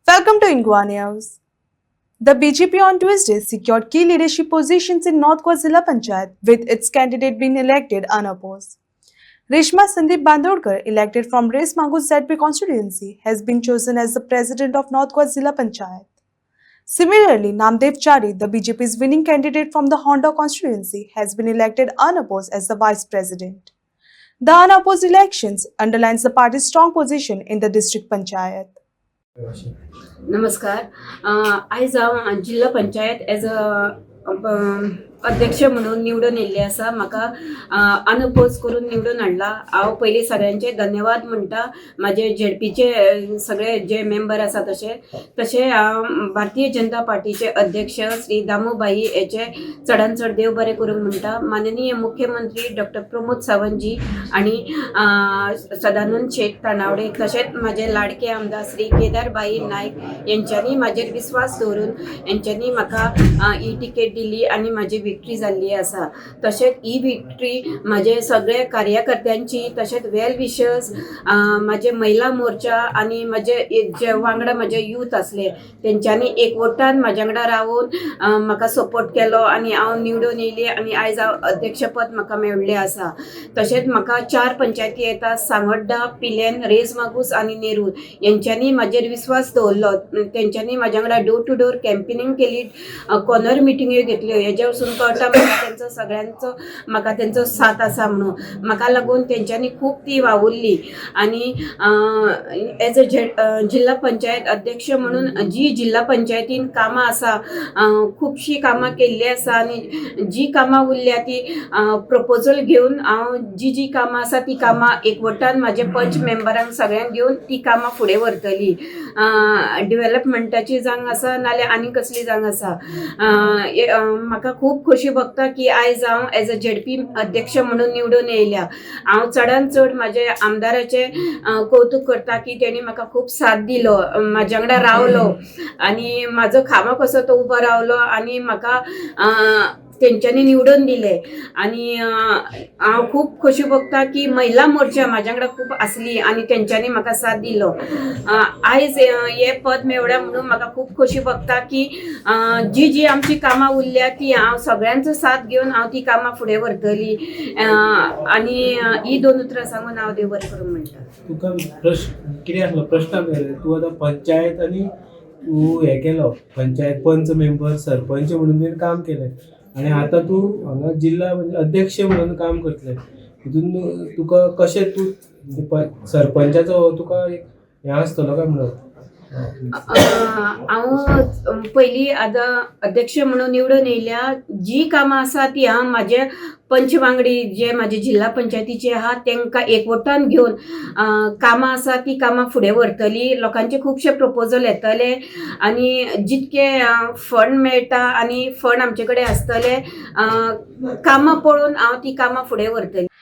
Welcome to Ingwa News. The BJP on Tuesday secured key leadership positions in North Goa Zilla Panchayat, with its candidate being elected unopposed. Reshma Sandeep Bandodkar, elected from Res Magus ZP constituency, has been chosen as the president of North Goa Zilla Panchayat. Similarly, Namdev Chari, the BJP's winning candidate from the Honda constituency, has been elected unopposed as the vice president. The unopposed elections underlines the party's strong position in the district panchayat. नमस्कार. आयज हांव जिल्हा panchayat as a अध्यक्ष म्हणून निवडून येयल्ले आसा. म्हाका unopposed करून निवडून हाडला. हांव पयलीं सगळ्यांचे धन्यवाद म्हणटा. म्हाजे झेडपीचे सगळे जे मेंबर आसा तशे हांव भारतीय जनता पार्टीचे अध्यक्ष श्री दामूबाई हेचे चडान चड देव बरें करूंक म्हणटा. माननीय मुख्यमंत्री डॉक्टर प्रमोद सावंतजी आणि सदानंद शेठ तानावडे तशेंच म्हाजे लाडके आमदार श्री केदारबाई नायक यांच्यांनी म्हाजेर विश्वास दवरून यांच्यांनी म्हाका ही टिकेट दिली आणि म्हाजी विक्ट्री जाल्ली आसा. तशेंच ही विक्ट्री म्हाजे सगळे कार्यकर्त्यांची तशेंच वेल विशर्स म्हाजे महिला मोर्चा आणि म्हाजे जे वांगडा म्हाजे यूथ असले तेंच्यांनी एकवटान म्हाज्या वांगडा रावून म्हाका सपोर्ट केलो आणि हांव निवडून येयली आणि आयज हांव अध्यक्षपद म्हाका मेळ्ळें आसा. तशेंच म्हाका 4 पंचायती येतात: सांगोड्डा, पिलेन, रेज मागूस आणि नेरूर. यांच्यांनी म्हाजेर विश्वास दवरलो. तेंच्यांनी म्हाज्या वांगडा डोर टू डोर कॅम्पेनिंग केली, कॉर्नर मिटिंग्यो घेतल्यो. हेजे वचून कळटा तेंचो सगळ्यांचो म्हाका तेंचो साथ आसा म्हणून. म्हाका लागून तेंच्यांनी खूब ती वावुरली आणि एज अ जिल्हा पंचायत अध्यक्ष म्हणून जी जिल्हा पंचायतीन कामां आसा खुबशीं कामां केल्ली आसा आणि जी कामां उरल्या ती प्रपोजल घेवन हांव जी कामां आसा ती कामां एकवटान म्हाजे पंच मेंबरांक सगळ्यांक घेवन ती कामां फुडें व्हरतली. डेव्हलपमेंटाची जांग आसा नाल्यार आनी कसली जांग आसा. म्हाका खूब खोशी भोगता की आयज हांव एज अ झेडपी अध्यक्ष म्हणून निवडून येयल्या. हांव चडान चड म्हाजे आमदाराचे कौतुक करता की तेणी म्हाका खूब साथ दिलो, म्हाज्या वांगडा रावलो आणि म्हाजो खांबो कसो तो उबो रावलो आणि म्हाका तेंच्यांनी निवडून दिले. आणि हांव खूब खोशी भोगता की महिला मोर्चा म्हाज्या वांगडा खूब आसली आणि तेंच्यांनी म्हाका साथ दिलो. आयज हे पद मेवळ्या म्हणून म्हाका खूब खोशी भोगता की जी आमची कामां उरल्या ती हांव सगळ्यांचो साथ घेवन हांव ती कामां फुडें व्हरतली. आणि ही 2 उतरां सांगून हांव देव बरें करूंक म्हणटा. तुका प्रश्न कितें आसलो? प्रश्न तूं आतां पंचायत आनी तूं हें केलो, पंचायत पंच मेंबर सरपंच म्हणून तुवें काम केलें आनी आतां तूं हांगा जिल्हा म्हणजे अध्यक्ष म्हणून काम करतलें. हितून तुका कशें तूं सरपंचाचो तुका एक हें आसतलो काय म्हणून? हांव पयलीं आतां अध्यक्ष म्हणून निवडून येयल्या. जी कामां आसा ती हांव म्हाजे पंच वांगडी जे म्हाजे जिल्हा पंचायतीचे आहा तेंकां एकवटान घेवन कामां आसा ती कामां फुडें व्हरतली. लोकांचे खुबशे प्रपोजल येतले आणि जितके फंड मेळटा आणि फंड आमचे कडेन आसतले कामां पळोवन हांव ती कामां फुडें व्हरतली.